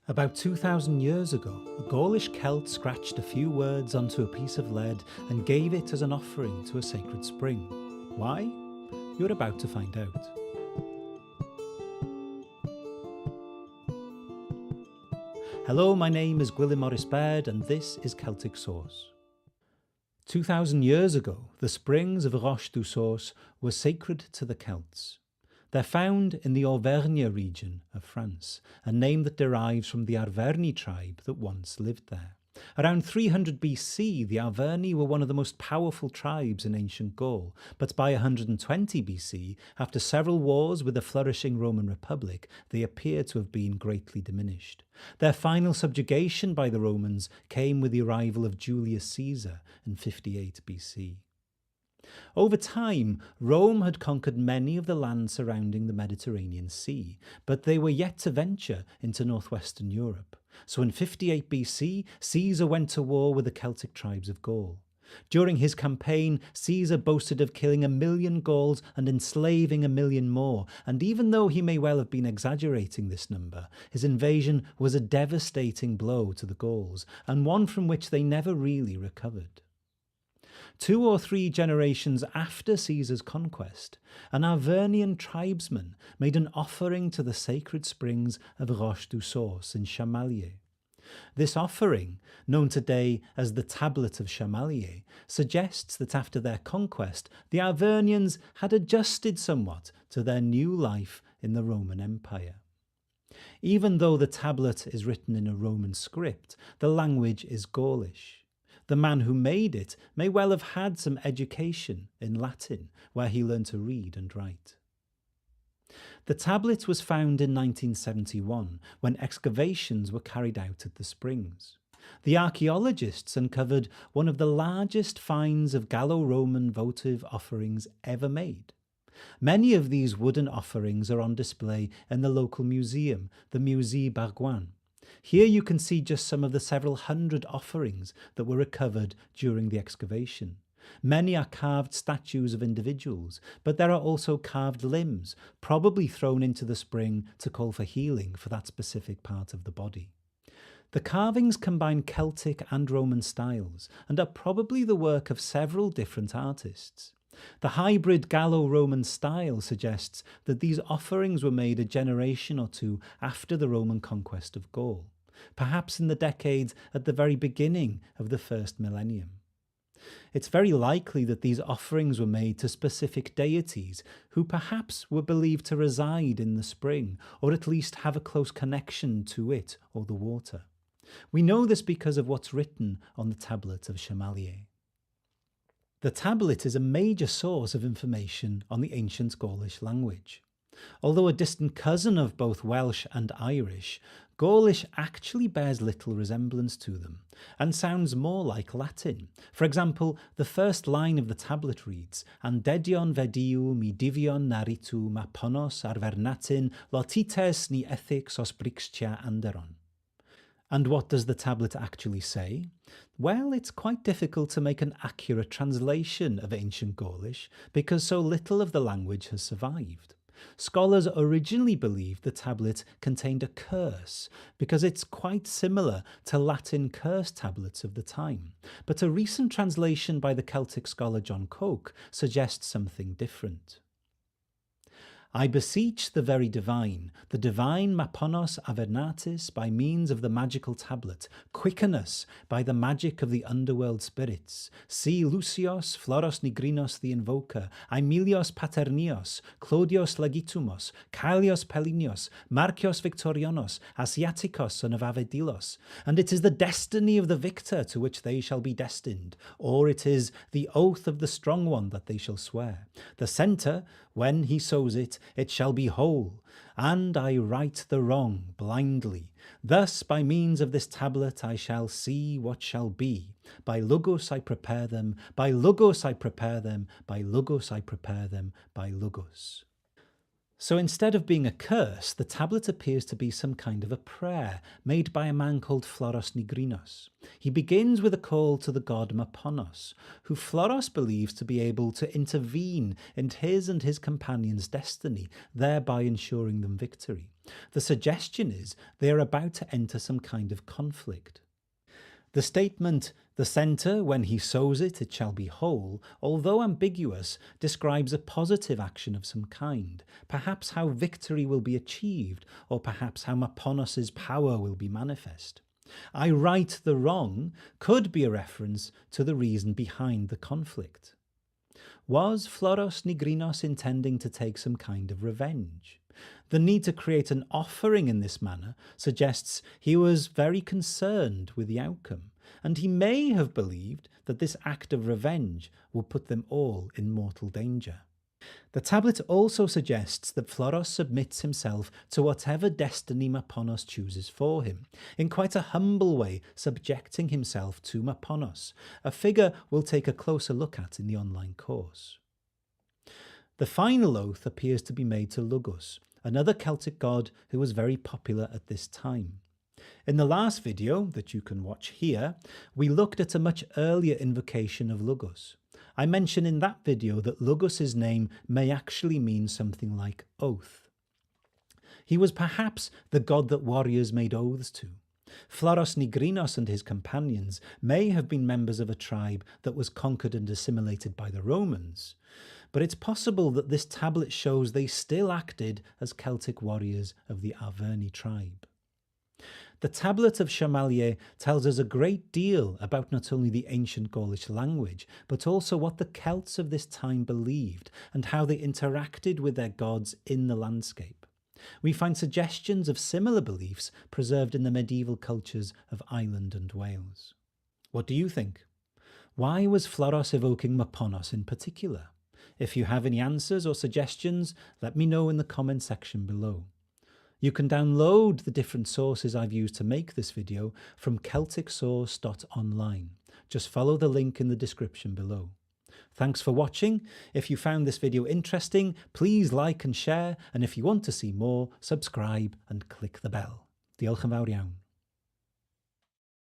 About 2,000 years ago, a Gaulish Celt scratched a few words onto a piece of lead and gave it as an offering to a sacred spring. Why? You're about to find out. Hello, my name is morus-baird and this is Celtic Source. 2,000 years ago, the springs of Roche-du-Source were sacred to the Celts. They're found in the Arverni region of France, a name that derives from the Arverni tribe that once lived there. Around 300 BC, the Arverni were one of the most powerful tribes in ancient Gaul, but by 120 BC, after several wars with a flourishing Roman Republic, they appear to have been greatly diminished. Their final subjugation by the Romans came with the arrival of Julius Caesar in 58 BC. Over time, Rome had conquered many of the lands surrounding the Mediterranean Sea, but they were yet to venture into northwestern Europe. So in 58 BC, Caesar went to war with the Celtic tribes of Gaul. During his campaign, Caesar boasted of killing 1 million Gauls and enslaving 1 million more, and even though he may well have been exaggerating this number, his invasion was a devastating blow to the Gauls, and one from which they never really recovered. 2 or 3 generations after Caesar's conquest, an Arvernian tribesman made an offering to the sacred springs of Roche-du-Source in Chamalières. This offering, known today as the Tablet of Chamalières, suggests that after their conquest, the Arvernians had adjusted somewhat to their new life in the Roman Empire. Even though the tablet is written in a Roman script, the language is Gaulish. The man who made it may well have had some education in Latin, where he learned to read and write. The tablet was found in 1971, when excavations were carried out at the springs. The archaeologists uncovered one of the largest finds of Gallo-Roman votive offerings ever made. Many of these wooden offerings are on display in the local museum, the Musée Bargoin. Here you can see just some of the several hundred offerings that were recovered during the excavation. Many are carved statues of individuals, but there are also carved limbs, probably thrown into the spring to call for healing for that specific part of the body. The carvings combine Celtic and Roman styles and are probably the work of several different artists. The hybrid Gallo-Roman style suggests that these offerings were made a generation or two after the Roman conquest of Gaul, perhaps in the decades at the very beginning of the first millennium. It's very likely that these offerings were made to specific deities who perhaps were believed to reside in the spring, or at least have a close connection to it or the water. We know this because of what's written on the tablet of Chamalières. The tablet is a major source of information on the ancient Gaulish language. Although a distant cousin of both Welsh and Irish, Gaulish actually bears little resemblance to them and sounds more like Latin. For example, the first line of the tablet reads, "Andedion vediu mi divion naritu ma ponos arvernatin lotites ni ethics os brixtia anderon." And what does the tablet actually say? Well, it's quite difficult to make an accurate translation of ancient Gaulish because so little of the language has survived. Scholars originally believed the tablet contained a curse because it's quite similar to Latin curse tablets of the time, but a recent translation by the Celtic scholar John Coke suggests something different. I beseech the very divine, the divine Maponos Avernatis by means of the magical tablet, quicken us by the magic of the underworld spirits. Si Lucios, Floros Nigrinos the invoker, Aemilios Paternios, Clodios Legitumos, Caelios Pelinios, Marcios Victorionos, Asiaticos son of Avedilos. And it is the destiny of the victor to which they shall be destined, or it is the oath of the strong one that they shall swear. The centre, when he sows it, it shall be whole, and I right the wrong blindly. Thus by means of this tablet I shall see what shall be. By Logos I prepare them, by Logos I prepare them, by Logos I prepare them, by Logos. So instead of being a curse, the tablet appears to be some kind of a prayer made by a man called Floros Nigrinos. He begins with a call to the god Maponos, who Floros believes to be able to intervene in his and his companions' destiny, thereby ensuring them victory. The suggestion is they are about to enter some kind of conflict. The statement, "The centre, when he sows it, it shall be whole," although ambiguous, describes a positive action of some kind, perhaps how victory will be achieved, or perhaps how Maponos' power will be manifest. "I right the wrong" could be a reference to the reason behind the conflict. Was Floros Nigrinos intending to take some kind of revenge? The need to create an offering in this manner suggests he was very concerned with the outcome, and he may have believed that this act of revenge would put them all in mortal danger. The tablet also suggests that Floros submits himself to whatever destiny Maponos chooses for him, in quite a humble way, subjecting himself to Maponos, a figure we'll take a closer look at in the online course. The final oath appears to be made to Lugus, another Celtic god who was very popular at this time. In the last video, that you can watch here, we looked at a much earlier invocation of Lugus. I mentioned in that video that Lugus's name may actually mean something like oath. He was perhaps the god that warriors made oaths to. Floros Nigrinos and his companions may have been members of a tribe that was conquered and assimilated by the Romans, but it's possible that this tablet shows they still acted as Celtic warriors of the Arverni tribe. The tablet of Chamalières tells us a great deal about not only the ancient Gaulish language, but also what the Celts of this time believed and how they interacted with their gods in the landscape. We find suggestions of similar beliefs preserved in the medieval cultures of Ireland and Wales. What do you think? Why was Floros evoking Maponos in particular? If you have any answers or suggestions, let me know in the comment section below. You can download the different sources I've used to make this video from celticsource.online. Just follow the link in the description below. Thanks for watching. If you found this video interesting, please like and share, and if you want to see more, subscribe and click the bell. Diolch yn fawr iawn.